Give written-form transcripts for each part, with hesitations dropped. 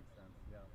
makes sense, yeah.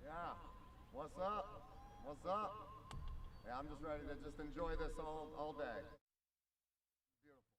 Yeah. What's up? What's up? Yeah, I'm just ready to just enjoy this all day. Beautiful.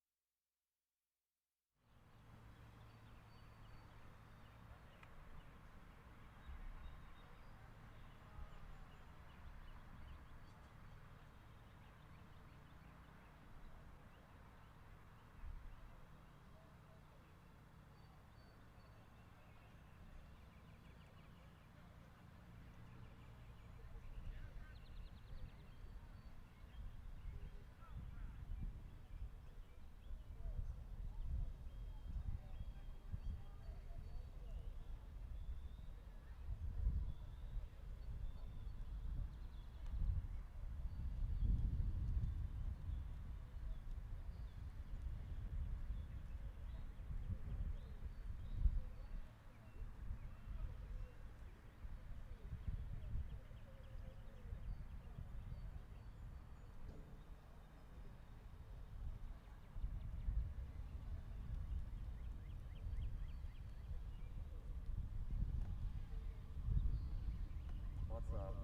What's up?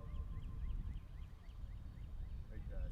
Big day.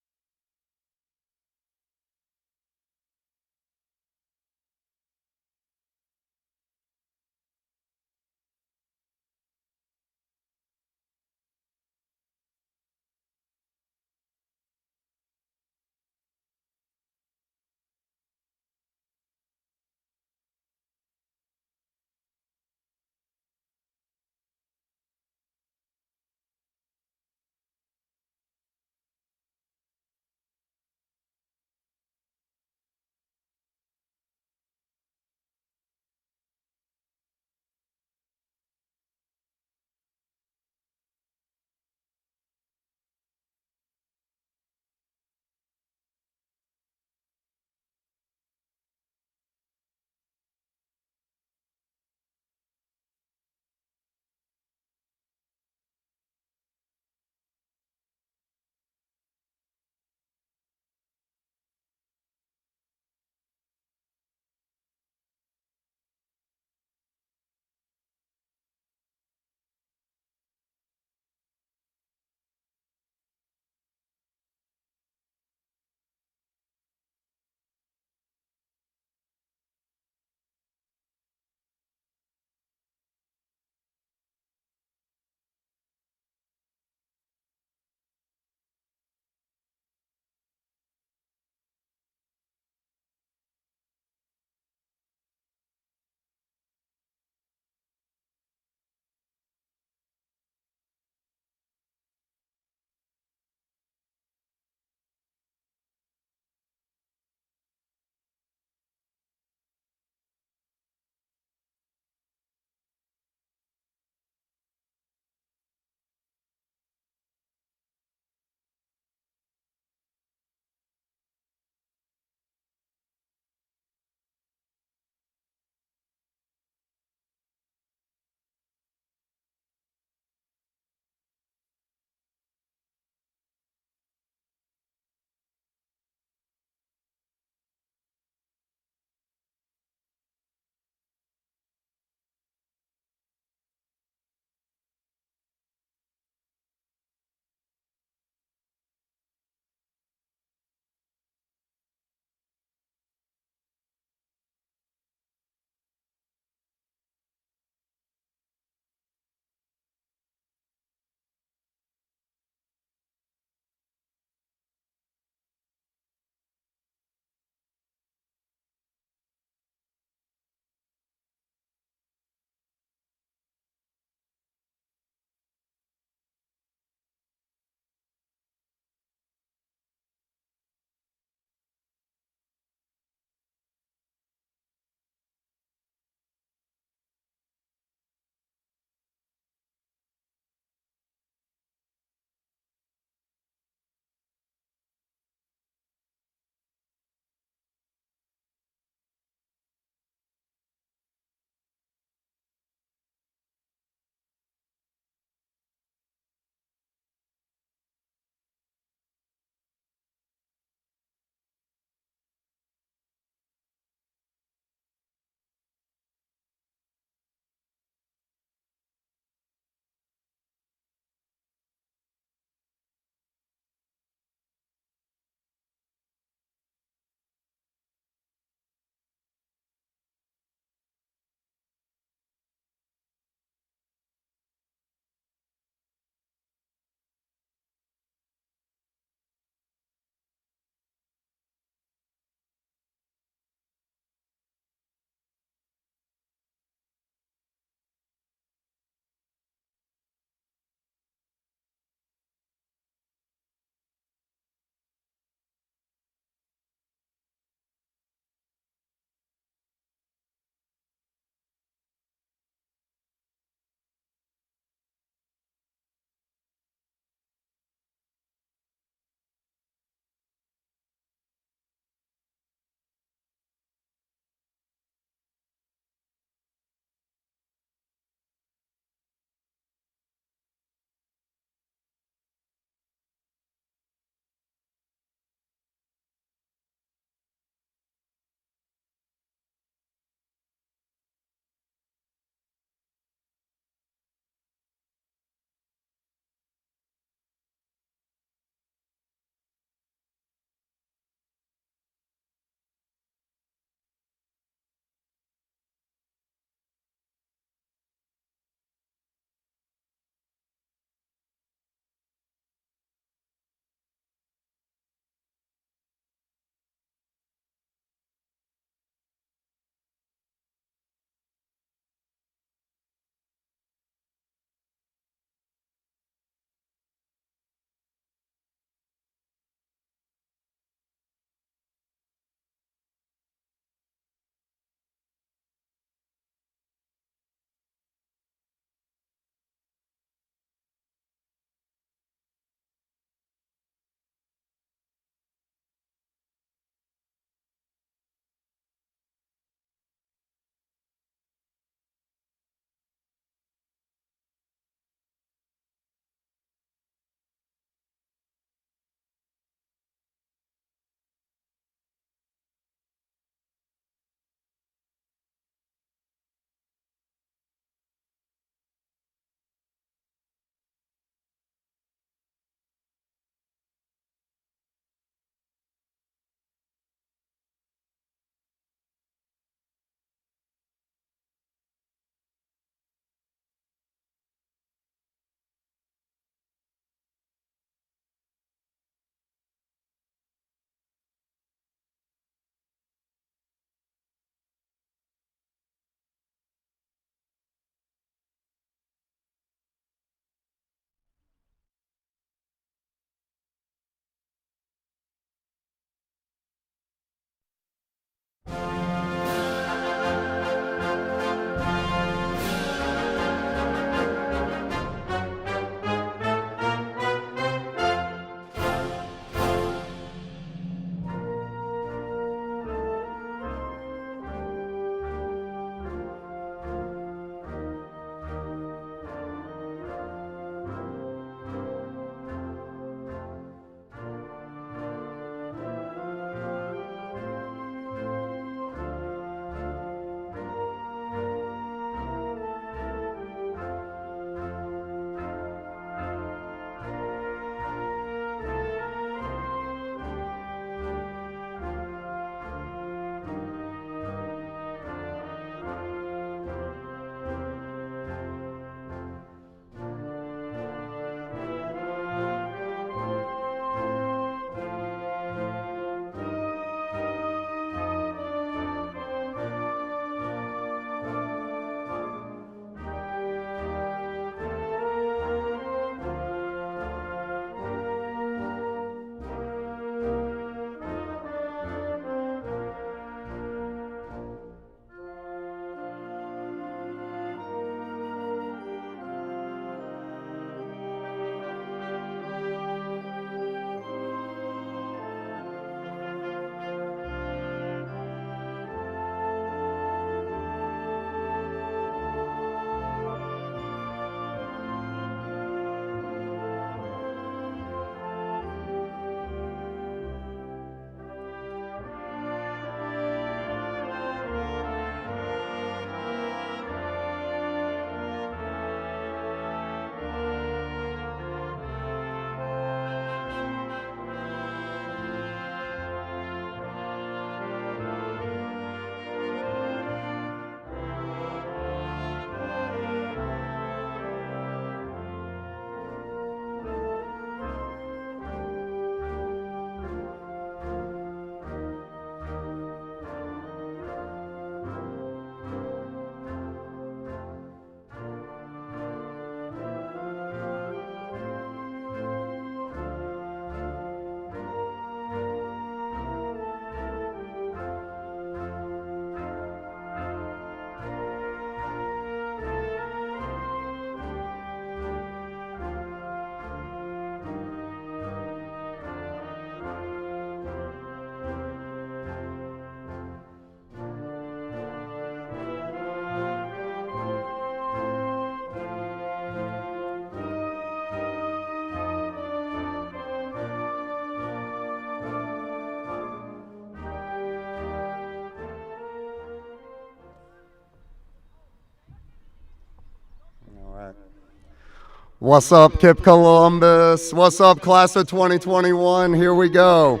What's up, KIPP Columbus? What's up, class of 2021? Here we go.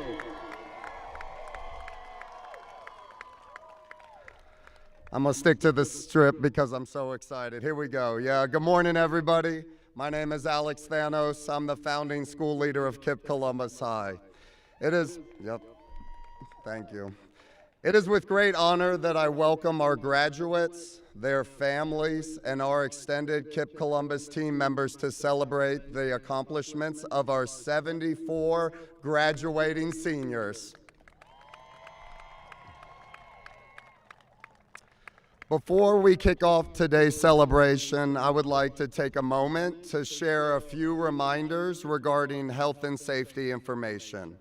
I'm gonna stick to the strip because I'm so excited. Here we go. Yeah, good morning, everybody. My name is Alex Thanos. I'm the founding school leader of KIPP Columbus High. Thank you. It is with great honor that I welcome our graduates, their families, and our extended KIPP Columbus team members to celebrate the accomplishments of our 74 graduating seniors. Before we kick off today's celebration, I would like to take a moment to share a few reminders regarding health and safety information.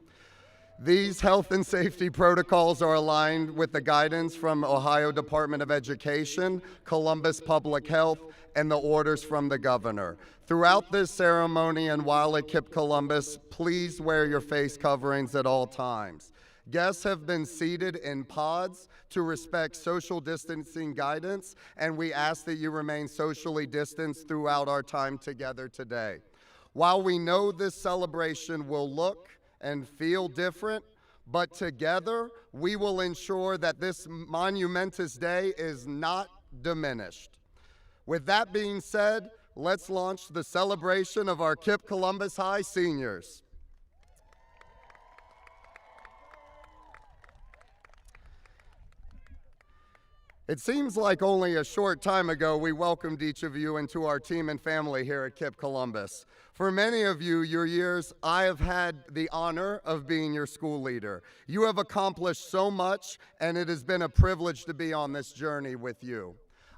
These health and safety protocols are aligned with the guidance from Ohio Department of Education, Columbus Public Health, and the orders from the governor. Throughout this ceremony and while at KIPP Columbus, please wear your face coverings at all times. Guests have been seated in pods to respect social distancing guidance, and we ask that you remain socially distanced throughout our time together today. While we know this celebration will look and feel different, but together we will ensure that this monumentous day is not diminished. With that being said, let's launch the celebration of our KIPP Columbus High seniors. It seems like only a short time ago we welcomed each of you into our team and family here at KIPP Columbus. For many of you, your years, I have had the honor of being your school leader. You have accomplished so much, and it has been a privilege to be on this journey with you.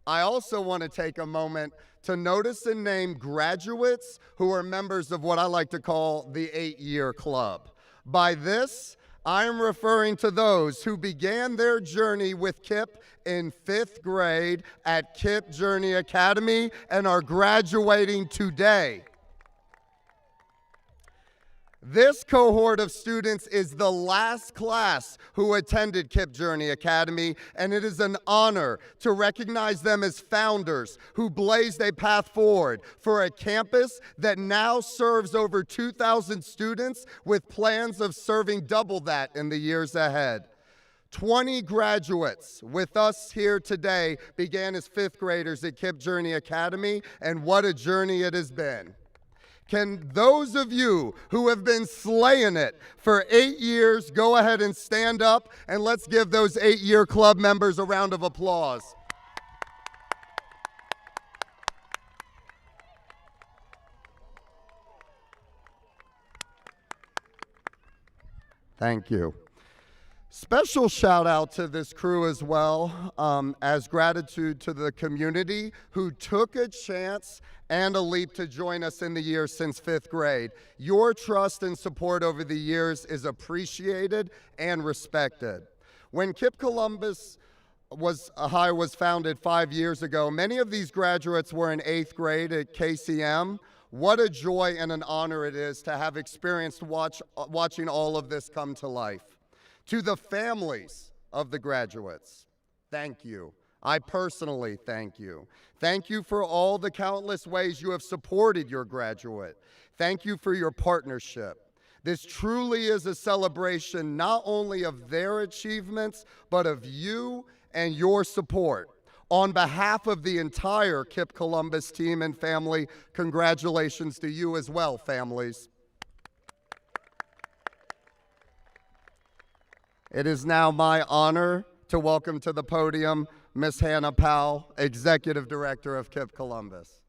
I also want to take a moment to notice and name graduates who are members of what I like to call the 8-year club. By this, I am referring to those who began their journey with KIPP in 5th grade at KIPP Journey Academy and are graduating today. This cohort of students is the last class who attended KIPP Journey Academy, and it is an honor to recognize them as founders who blazed a path forward for a campus that now serves over 2,000 students with plans of serving double that in the years ahead. 20 graduates with us here today began as 5th graders at KIPP Journey Academy, and what a journey it has been. Can those of you who have been slaying it for 8 years go ahead and stand up, and let's give those 8-year club members a round of applause. Thank you. Special shout out to this crew as well, as gratitude to the community who took a chance and a leap to join us in the years since 5th grade. Your trust and support over the years is appreciated and respected. When KIPP Columbus High was founded 5 years ago, many of these graduates were in 8th grade at KCM. What a joy and an honor it is to have experienced watching all of this come to life. To the families of the graduates, thank you. I personally thank you. Thank you for all the countless ways you have supported your graduate. Thank you for your partnership. This truly is a celebration not only of their achievements, but of you and your support. On behalf of the entire KIPP Columbus team and family, congratulations to you as well, families. It is now my honor to welcome to the podium Ms. Hannah Powell, Executive Director of KIPP Columbus.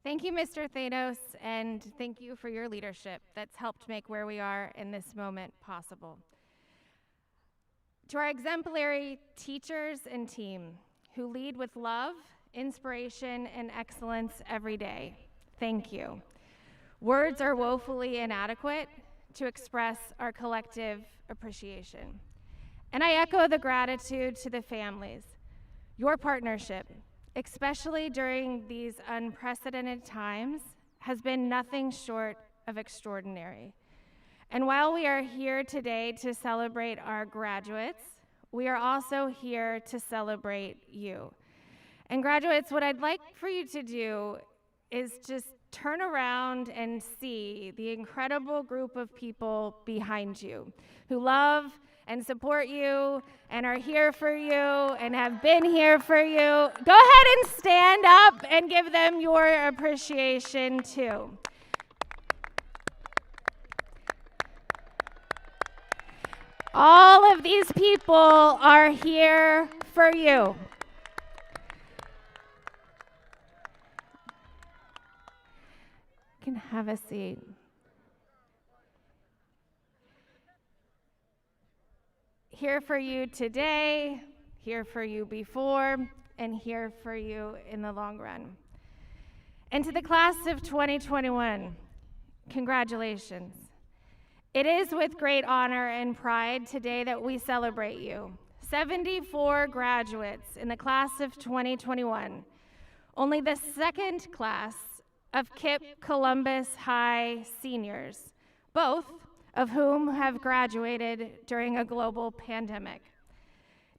Thank you, Mr. Thanos, and thank you for your leadership that's helped make where we are in this moment possible. To our exemplary teachers and team who lead with love, inspiration, and excellence every day, thank you. Words are woefully inadequate to express our collective appreciation. And I echo the gratitude to the families. Your partnership, especially during these unprecedented times, has been nothing short of extraordinary. And while we are here today to celebrate our graduates, we are also here to celebrate you. And graduates, what I'd like for you to do is just turn around and see the incredible group of people behind you who love and support you and are here for you and have been here for you. Go ahead and stand up and give them your appreciation too. All of these people are here for you. You can have a seat. Here for you today, here for you before, and here for you in the long run. And to the class of 2021, congratulations. It is with great honor and pride today that we celebrate you. 74 graduates in the class of 2021, only the second class of KIPP Columbus High seniors, both of whom have graduated during a global pandemic.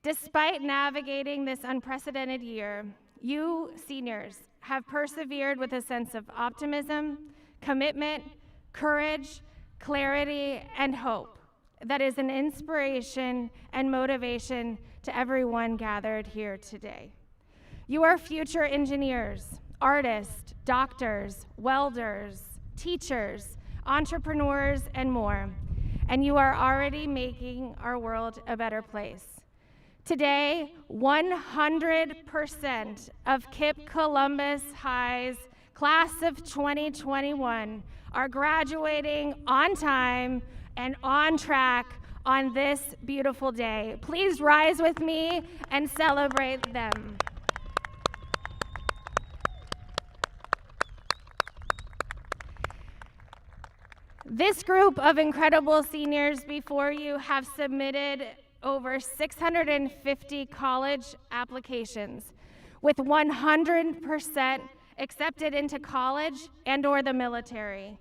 Despite navigating this unprecedented year, you seniors have persevered with a sense of optimism, commitment, courage, clarity, and hope that is an inspiration and motivation to everyone gathered here today. You are future engineers, artists, doctors, welders, teachers, entrepreneurs, and more, and you are already making our world a better place. Today, 100% of KIPP Columbus High's class of 2021 are graduating on time and on track on this beautiful day. Please rise with me and celebrate them. This group of incredible seniors before you have submitted over 650 college applications, with 100% accepted into college and/or the military.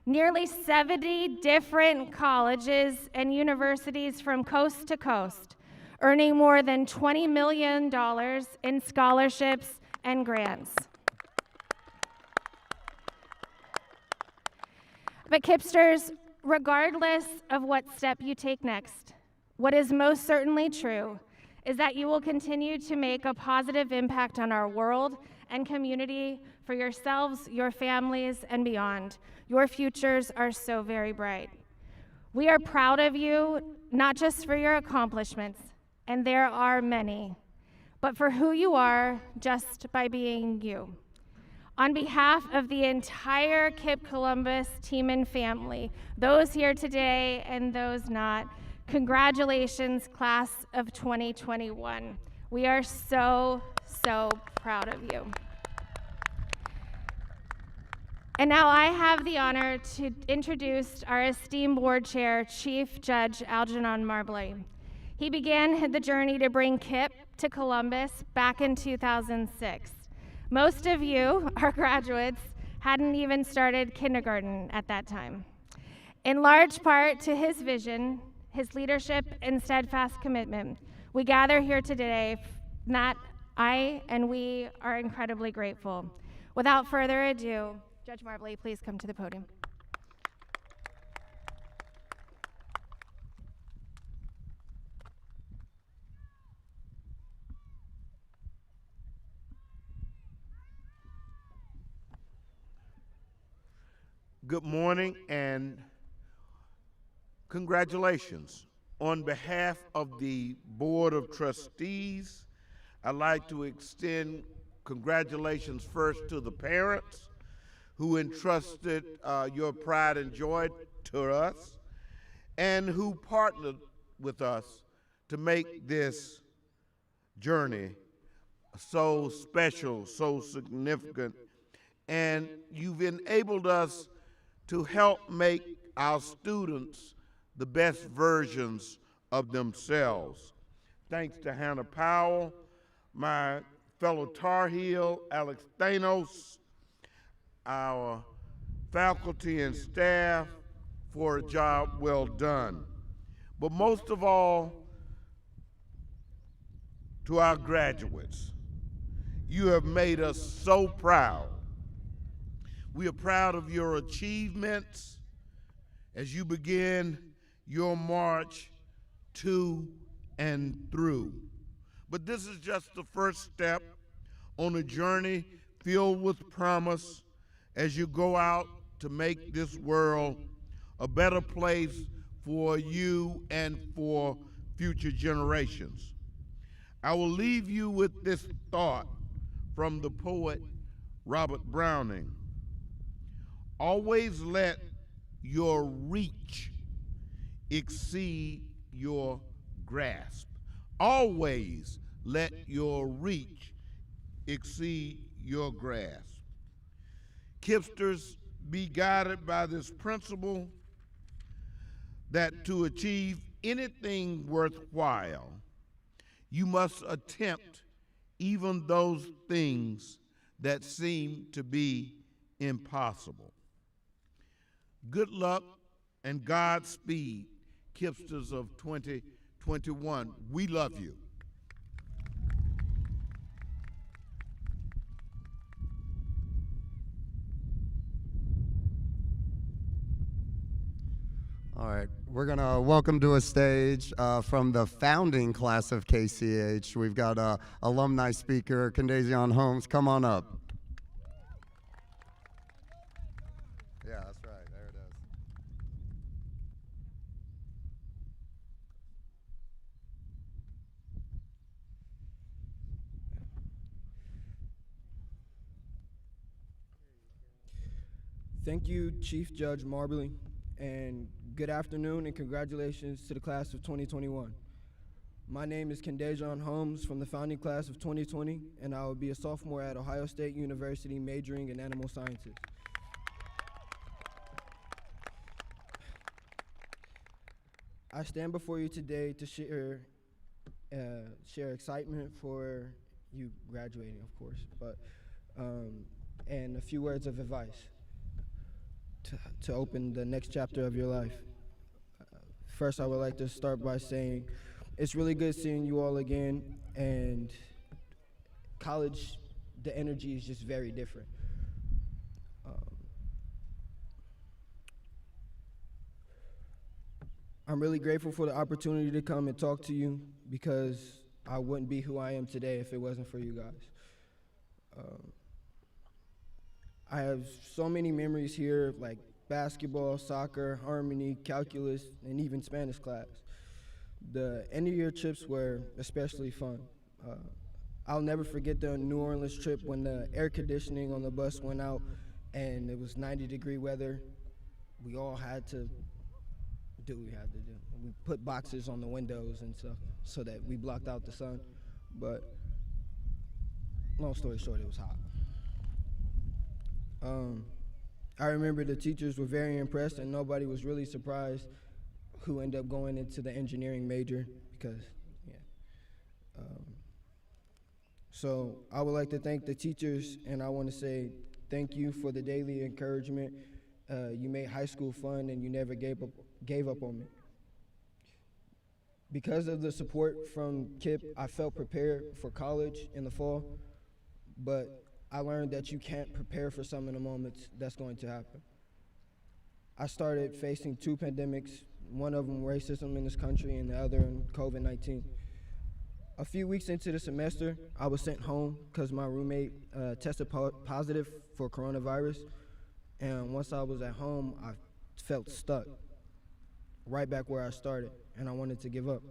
Nearly 70 different colleges and universities from coast to coast, earning more than $20 million in scholarships and grants. But KIPPsters, regardless of what step you take next, what is most certainly true is that you will continue to make a positive impact on our world and community for yourselves, your families, and beyond. Your futures are so very bright. We are proud of you, not just for your accomplishments, and there are many, but for who you are just by being you. On behalf of the entire KIPP Columbus team and family, those here today and those not, congratulations, class of 2021. We are so, so proud of you. And now I have the honor to introduce our esteemed board chair, Chief Judge Algernon Marbley. He began the journey to bring KIPP to Columbus back in 2006. Most of you, our graduates, hadn't even started kindergarten at that time. In large part to his vision, his leadership, and steadfast commitment, we gather here today, that I and we are incredibly grateful. Without further ado, Judge Marbley, please come to the podium. Good morning and congratulations. On behalf of the Board of Trustees, I'd like to extend congratulations first to the parents who entrusted your pride and joy to us and who partnered with us to make this journey so special, so significant, and you've enabled us to help make our students the best versions of themselves. Thanks to Hannah Powell, my fellow Tar Heel, Alex Thanos, our faculty and staff for a job well done. But most of all, to our graduates. You have made us so proud. We are proud of your achievements as you begin your march to and through. But this is just the first step on a journey filled with promise as you go out to make this world a better place for you and for future generations. I will leave you with this thought from the poet Robert Browning. Always let your reach exceed your grasp. Always let your reach exceed your grasp. KIPPsters, be guided by this principle that to achieve anything worthwhile, you must attempt even those things that seem to be impossible. Good luck and Godspeed, KIPPsters of 2021. We love you. All right, we're gonna welcome to a stage from the founding class of KCH. We've got alumni speaker, Kendazion Holmes. Come on up. Yeah, that's right, there it is. Thank you, Chief Judge Marbley, and good afternoon and congratulations to the class of 2021. My name is Kendazion Holmes from the founding class of 2020, and I will be a sophomore at Ohio State University majoring in animal sciences. I stand before you today to share excitement for you graduating, of course, but and a few words of advice to open the next chapter of your life. First, I would like to start by saying it's really good seeing you all again, and college, the energy is just very different. I'm really grateful for the opportunity to come and talk to you because I wouldn't be who I am today if it wasn't for you guys. I have so many memories here, like basketball, soccer, harmony, calculus, and even Spanish class. The end-of-year trips were especially fun. I'll never forget the New Orleans trip when the air conditioning on the bus went out and it was 90-degree weather. We all had to do what we had to do. We put boxes on the windows and stuff so that we blocked out the sun. But long story short, it was hot. I remember the teachers were very impressed and nobody was really surprised who ended up going into the engineering major because, yeah. So I would like to thank the teachers, and I want to say thank you for the daily encouragement. You made high school fun and you never gave up on me. Because of the support from KIPP, I felt prepared for college in the fall, but I learned that you can't prepare for some of the moments that's going to happen. I started facing two pandemics, one of them racism in this country and the other COVID-19. A few weeks into the semester, I was sent home because my roommate tested positive for coronavirus. And once I was at home, I felt stuck, right back where I started, and I wanted to give up.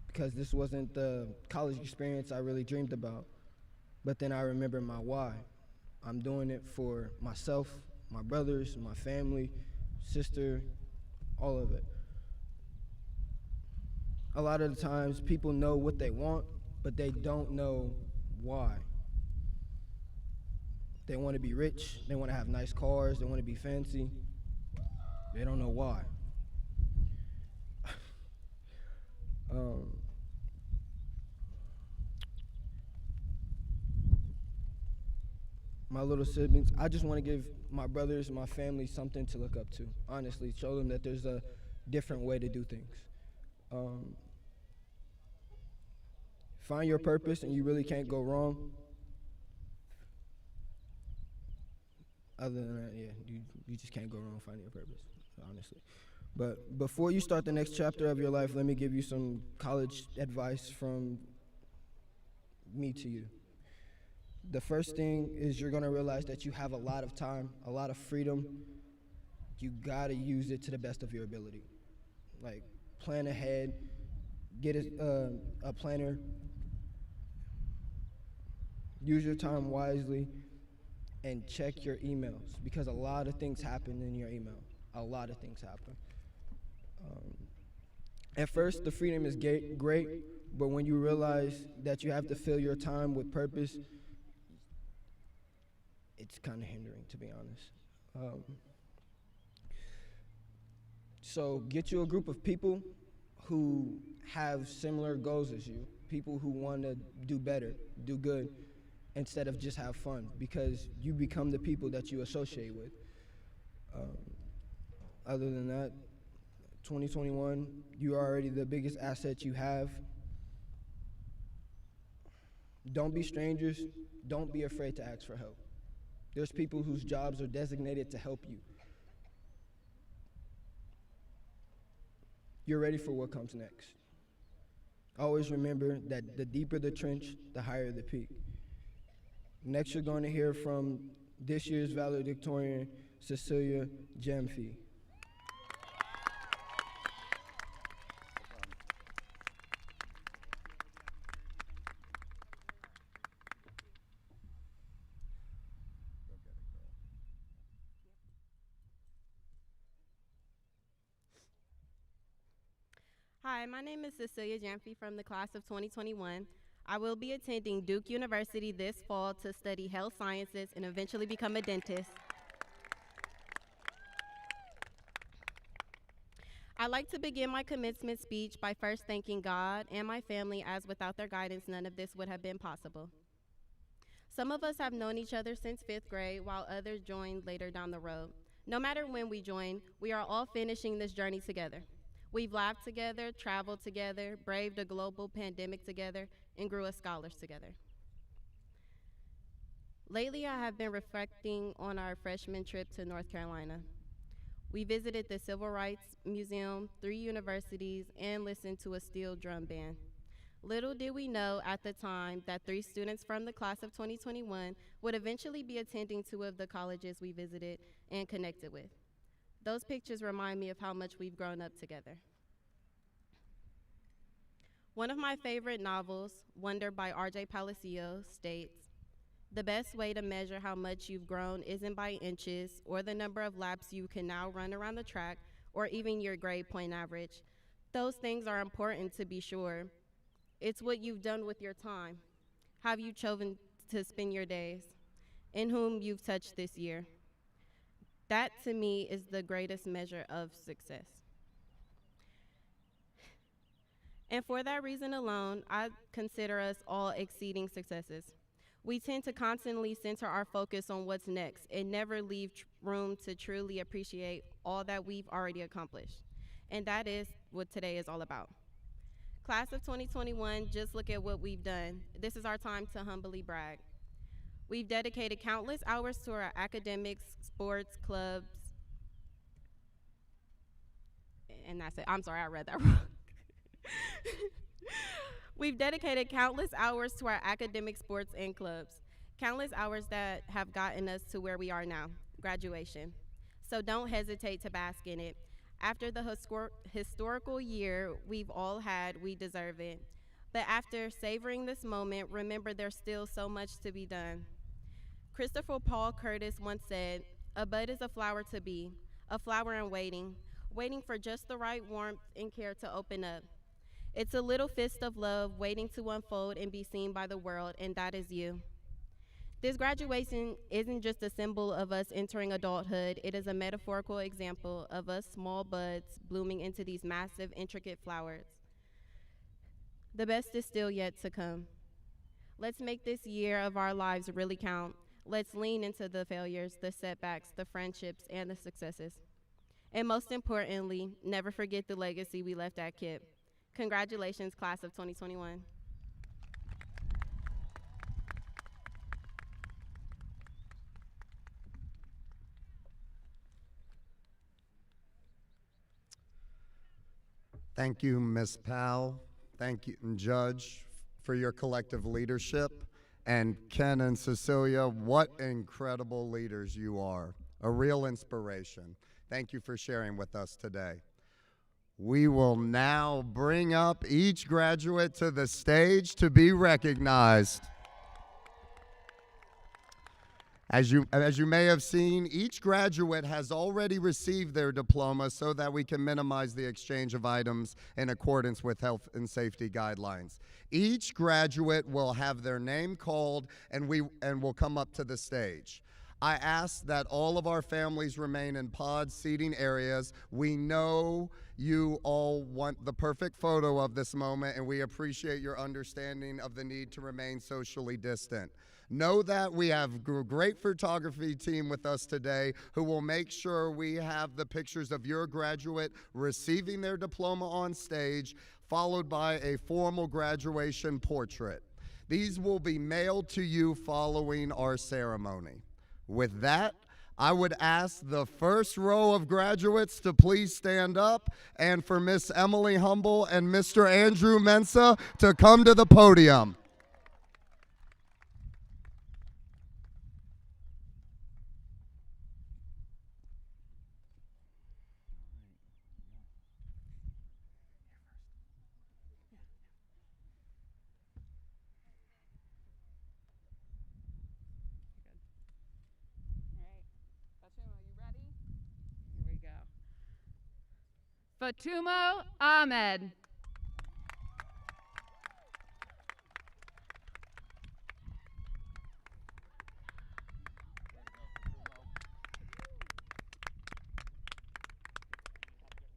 Because this wasn't the college experience I really dreamed about. But then I remember my why. I'm doing it for myself, my brothers, my family, sister, all of it. A lot of the times people know what they want, but they don't know why. They want to be rich, they want to have nice cars, they want to be fancy. They don't know why. My little siblings, I just want to give my brothers and my family something to look up to. Honestly, show them that there's a different way to do things. Find your purpose and you really can't go wrong. Other than that, yeah, you just can't go wrong finding your purpose, honestly. But before you start the next chapter of your life, let me give you some college advice from me to you. The first thing is you're gonna realize that you have a lot of time, a lot of freedom. You gotta use it to the best of your ability. Like, plan ahead, get a planner, use your time wisely, and check your emails, because a lot of things happen in your email. A lot of things happen. At first, the freedom is great, but when you realize that you have to fill your time with purpose, it's kind of hindering, to be honest. So get you a group of people who have similar goals as you, people who want to do better, do good, instead of just have fun, because you become the people that you associate with. Other than that, 2021, you are already the biggest asset you have. Don't be strangers. Don't be afraid to ask for help. There's people whose jobs are designated to help you. You're ready for what comes next. Always remember that the deeper the trench, the higher the peak. Next, you're going to hear from this year's valedictorian, Cecilia Jamfi. Hi, my name is Cecilia Jamfi from the class of 2021. I will be attending Duke University this fall to study health sciences and eventually become a dentist. I'd like to begin my commencement speech by first thanking God and my family, as without their guidance, none of this would have been possible. Some of us have known each other since 5th grade, while others joined later down the road. No matter when we join, we are all finishing this journey together. We've laughed together, traveled together, braved a global pandemic together, and grew as scholars together. Lately, I have been reflecting on our freshman trip to North Carolina. We visited the Civil Rights Museum, 3 universities, and listened to a steel drum band. Little did we know at the time that 3 students from the class of 2021 would eventually be attending 2 of the colleges we visited and connected with. Those pictures remind me of how much we've grown up together. One of my favorite novels, Wonder by R.J. Palacio, states, "The best way to measure how much you've grown isn't by inches or the number of laps you can now run around the track or even your grade point average. Those things are important, to be sure. It's what you've done with your time. How you chosen to spend your days, and whom you've touched this year. That, to me, is the greatest measure of success." And for that reason alone, I consider us all exceeding successes. We tend to constantly center our focus on what's next and never leave room to truly appreciate all that we've already accomplished. And that is what today is all about. Class of 2021, just look at what we've done. This is our time to humbly brag. We've dedicated countless hours to our academics, sports, clubs, and that's it. I'm sorry, I read that wrong. We've dedicated countless hours to our academic, sports, and clubs. Countless hours that have gotten us to where we are now, graduation. So don't hesitate to bask in it. After the historical year we've all had, we deserve it. But after savoring this moment, remember there's still so much to be done. Christopher Paul Curtis once said, "A bud is a flower to be, a flower in waiting, waiting for just the right warmth and care to open up. It's a little fist of love waiting to unfold and be seen by the world, and that is you." This graduation isn't just a symbol of us entering adulthood, it is a metaphorical example of us small buds blooming into these massive, intricate flowers. The best is still yet to come. Let's make this year of our lives really count. Let's lean into the failures, the setbacks, the friendships, and the successes. And most importantly, never forget the legacy we left at KIPP. Congratulations, class of 2021. Thank you, Ms. Powell. Thank you, and Judge, for your collective leadership. And Ken and Cecilia, what incredible leaders you are. A real inspiration. Thank you for sharing with us today. We will now bring up each graduate to the stage to be recognized. As you may have seen, each graduate has already received their diploma so that we can minimize the exchange of items in accordance with health and safety guidelines. Each graduate will have their name called and will come up to the stage. I ask that all of our families remain in pod seating areas. We know you all want the perfect photo of this moment, and we appreciate your understanding of the need to remain socially distant. Know that we have a great photography team with us today who will make sure we have the pictures of your graduate receiving their diploma on stage, followed by a formal graduation portrait. These will be mailed to you following our ceremony. With that, I would ask the first row of graduates to please stand up, and for Miss Emily Humble and Mr. Andrew Mensa to come to the podium. Fatumo Ahmed.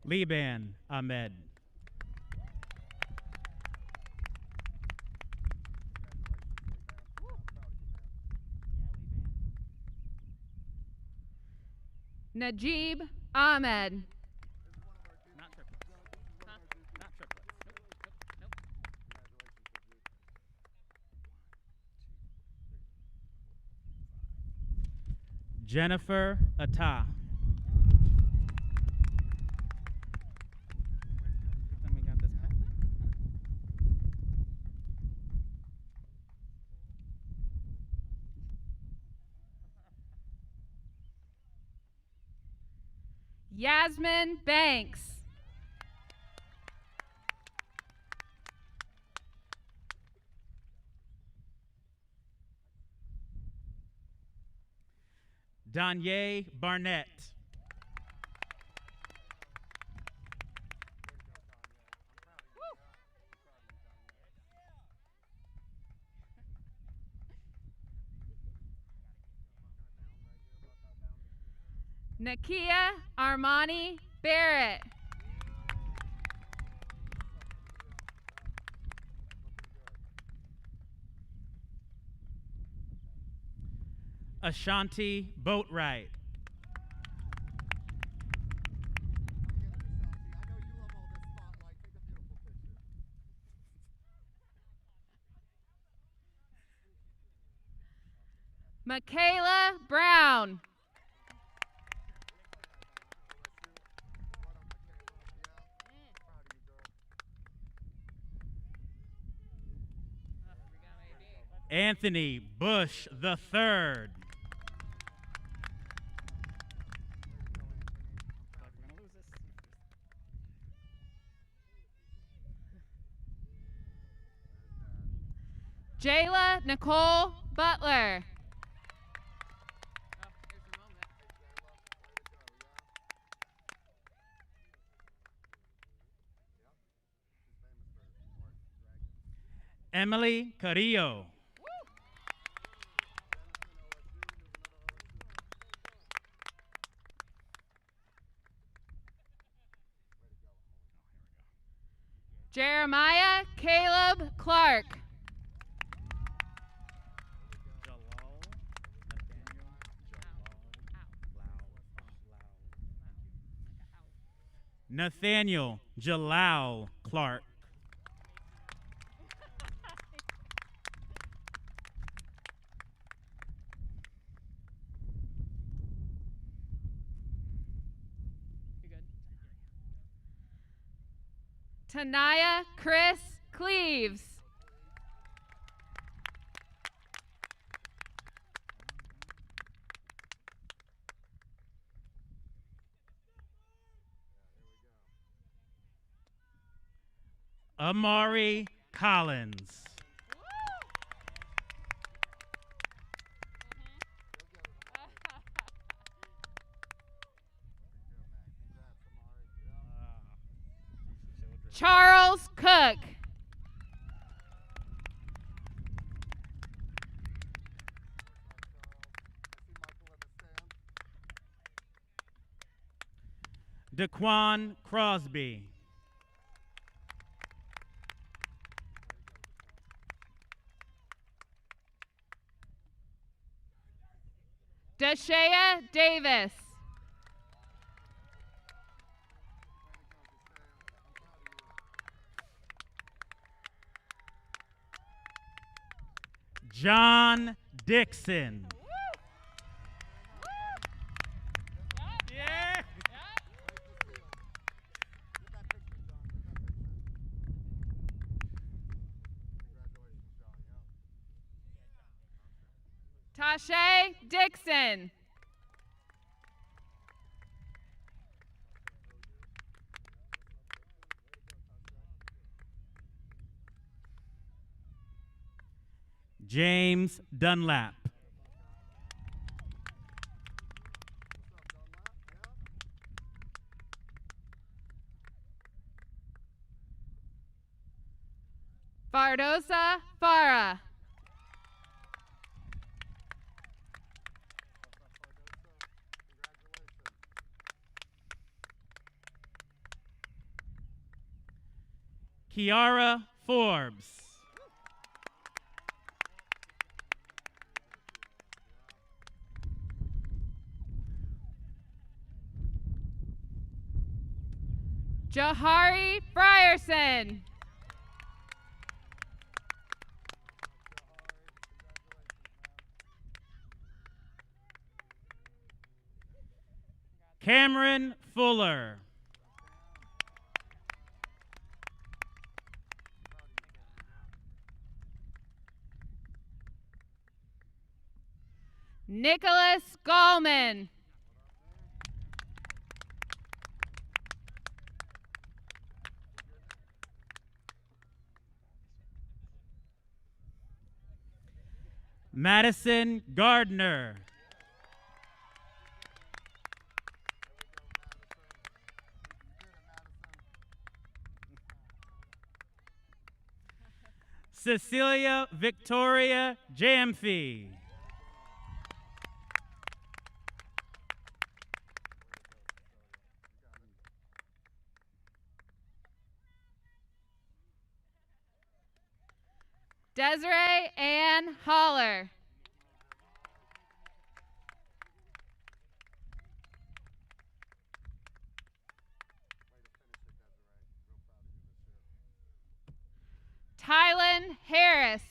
Liban Ahmed. Najib Ahmed. Not triplets. Huh? Not triplets. Nope. Jennifer Atta. Then we got this pen. Yasmin Banks. Danye Barnett. Nakia Armani Barrett. Ashanti Boatwright. Michaela Brown. Anthony Bush III. Jayla Nicole Butler. Emily Carrillo. Jeremiah Caleb Clark. Nathaniel Jalal Clark. Tanaya Chris Cleaves. Amari Collins. Charles Cook. Daquan Crosby. Deshea Davis. John Dixon. Yeah. Tashay Dixon. James Dunlap. Fardosa Farah. Kiara Forbes. Jahari Frierson. Cameron Fuller. Nicholas Gallman. Madison Gardner. Cecilia Victoria Jamfee. Desiree Ann Holler. Tylen Harris.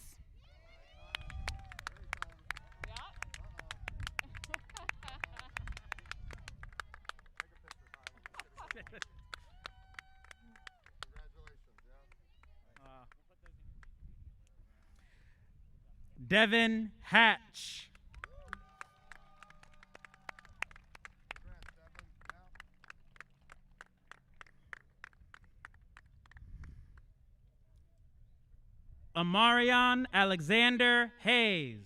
Devin Hatch. Amarion Alexander Hayes.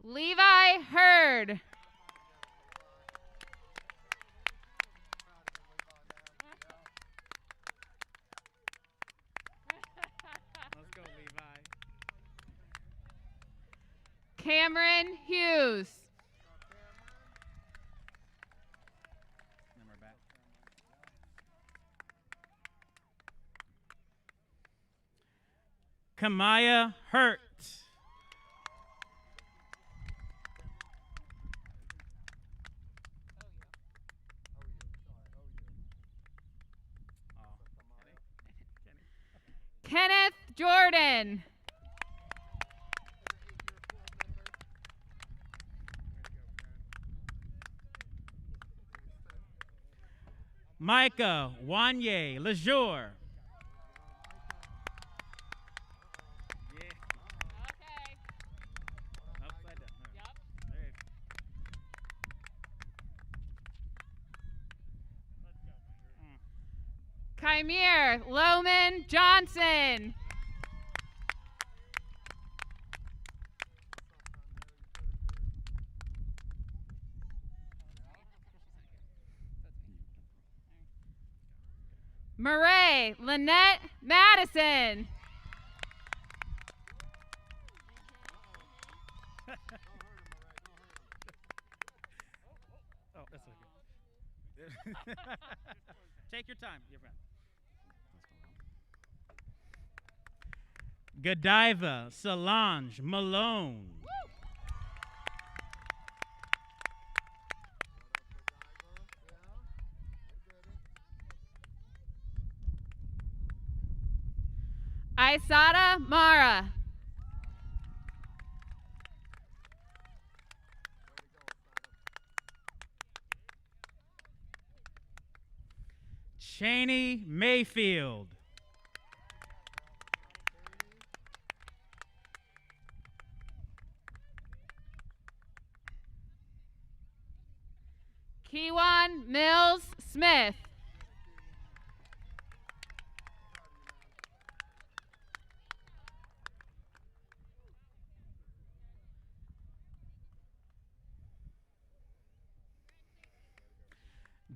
Levi Hurd. Let's go, Levi. Cameron Hughes. Then we're back. Kamaya Hurt. Kenneth Jordan. Micah Wanye Lejour. Yeah. Okay. Upside down. Yep. There you go. Let's go. Chimere Loman Johnson. Murray Lynette Madison. Oh, that's okay. Take your time. You're fine. Godiva Solange Malone. Isada Mara. Cheney Mayfield. Kewan Mills Smith.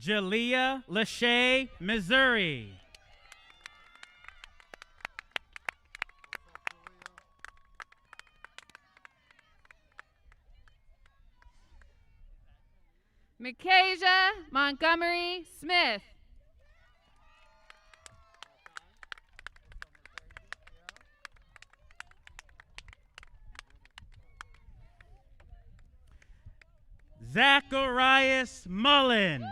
Jalea Lachey Missouri. Micaiah Montgomery Smith. Zacharias Mullen.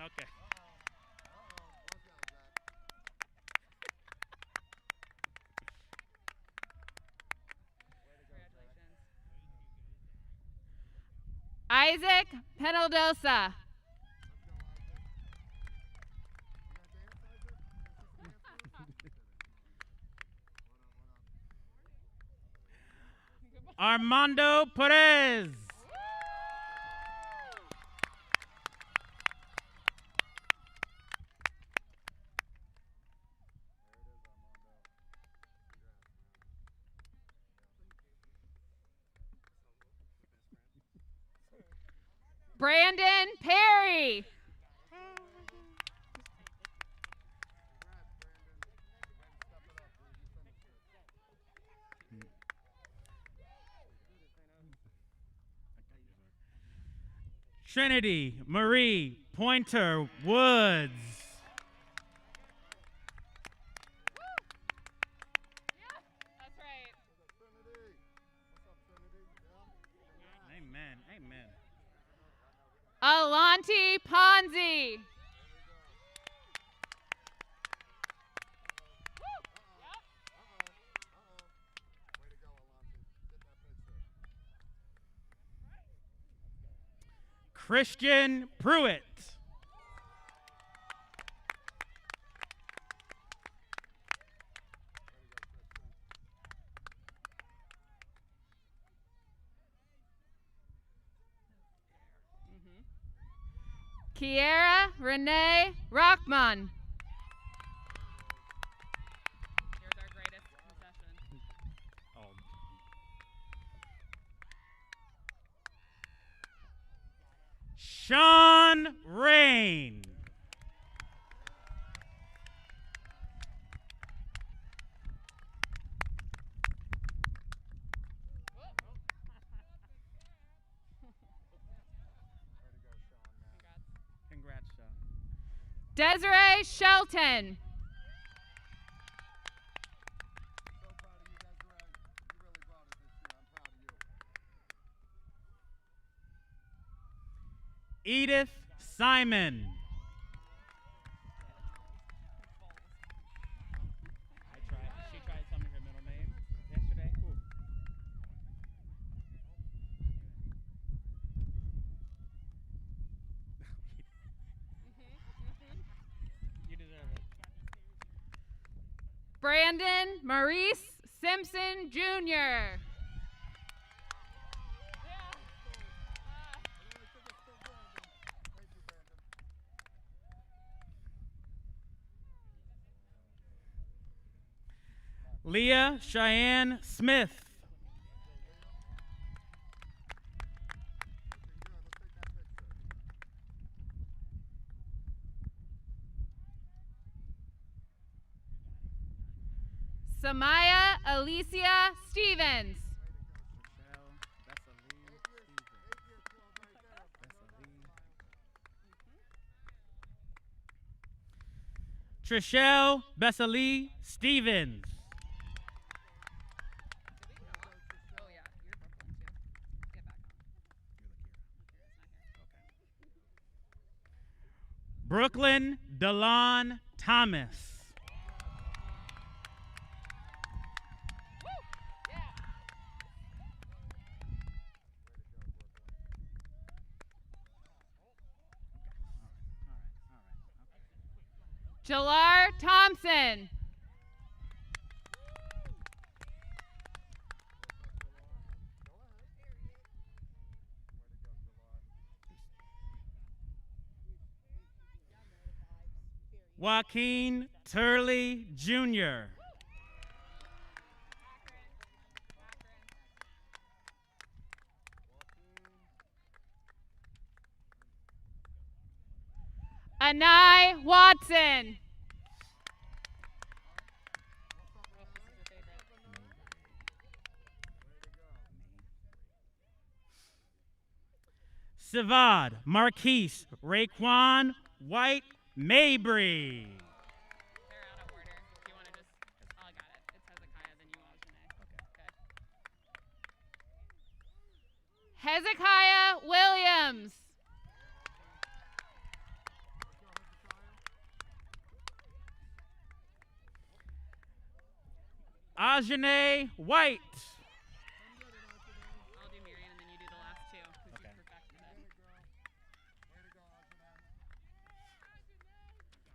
Okay. Isaac Penaldosa. Armando Perez. Brandon Perry. Trinity Marie Pointer Woods. That's right. Amen. Amen. Alonti Ponzi. Christian Pruitt. Kiera Renee Rockman. Here's our greatest concession. Sean Rain. Congrats, Sean. Desiree Shelton. Edith Simon. She tried to tell me her middle name yesterday. Ooh. Brandon Maurice Simpson Jr. Leah Cheyenne Smith. Samaya Alicia Stevens. Trishelle Bessalee Stevens. Brooklyn Delon Thomas. Jalar Thompson. Joaquin Turley Jr. Anai Watson. Sivad Marquise Raekwon White Mabry. They're out of order. Do you want to just, oh, I got it. It's Hezekiah, then you Algernon. Okay. Hezekiah Williams. Ajane White. I'll do Marion and then you do the last two because you perfected it.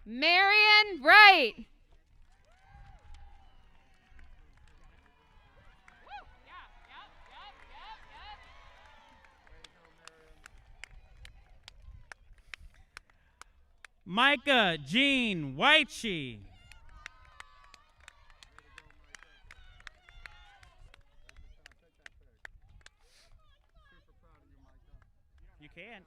Marion Wright. Micah Jean Whitechie. You can.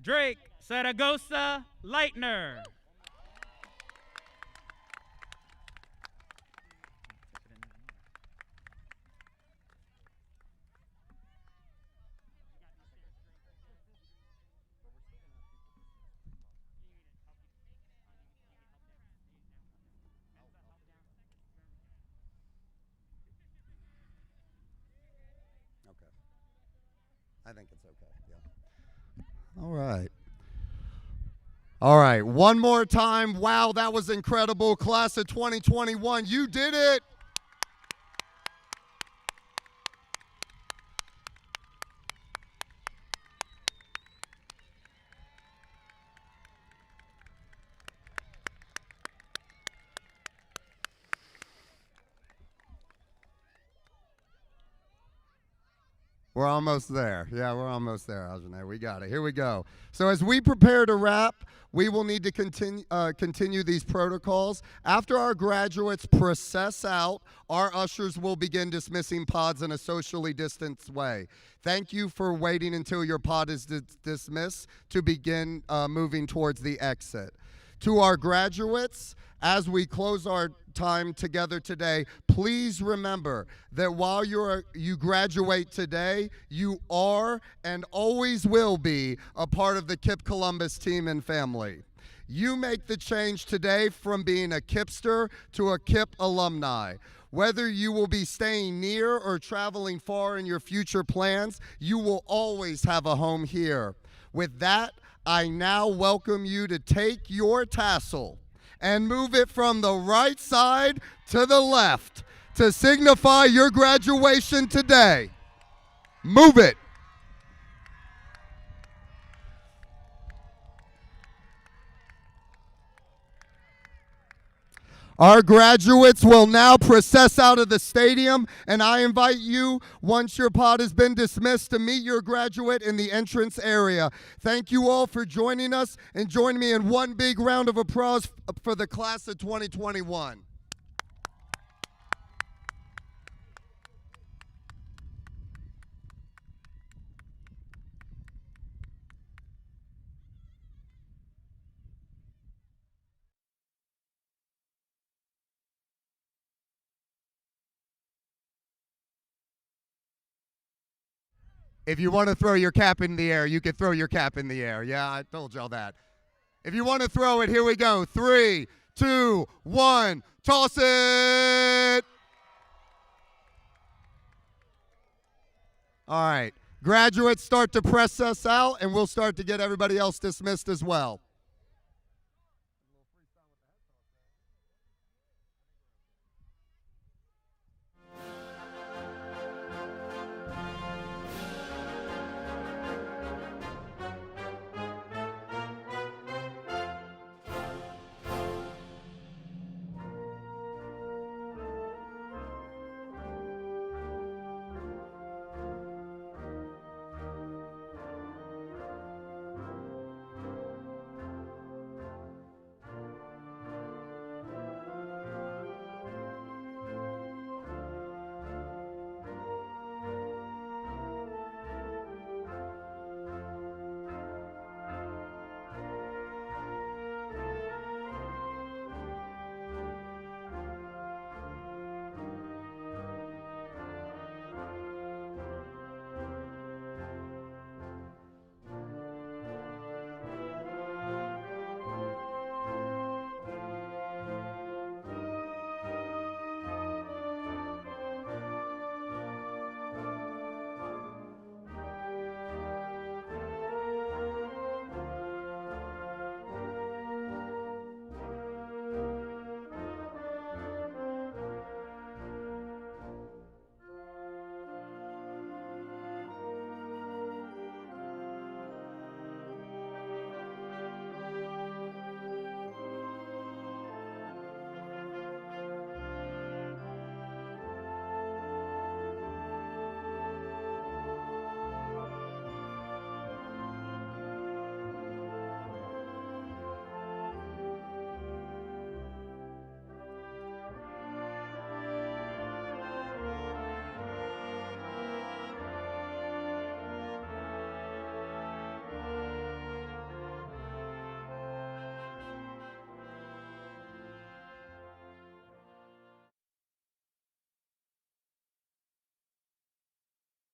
Drake Saragosa Leitner. Okay. I think it's okay. Yeah. All right. All right. One more time. Wow, that was incredible. Class of 2021, you did it. We're almost there. Yeah, we're almost there, Algernon. We got it. Here we go. So as we prepare to wrap, we will need to continue these protocols. After our graduates process out, our ushers will begin dismissing pods in a socially distanced way. Thank you for waiting until your pod is dismissed to begin moving towards the exit. To our graduates, as we close our time together today, please remember that while you graduate today, you are and always will be a part of the KIPP Columbus team and family. You make the change today from being a KIPPster to a KIPP alumni. Whether you will be staying near or traveling far in your future plans, you will always have a home here. With that, I now welcome you to take your tassel and move it from the right side to the left to signify your graduation today. Move it. Our graduates will now process out of the stadium, and I invite you, once your pod has been dismissed, to meet your graduate in the entrance area. Thank you all for joining us, and join me in one big round of applause for the class of 2021. If you want to throw your cap in the air, you can throw your cap in the air. Yeah, I told y'all that. If you want to throw it, here we go. 3, 2, 1, toss it! All right, graduates, start to press us out, and we'll start to get everybody else dismissed as well.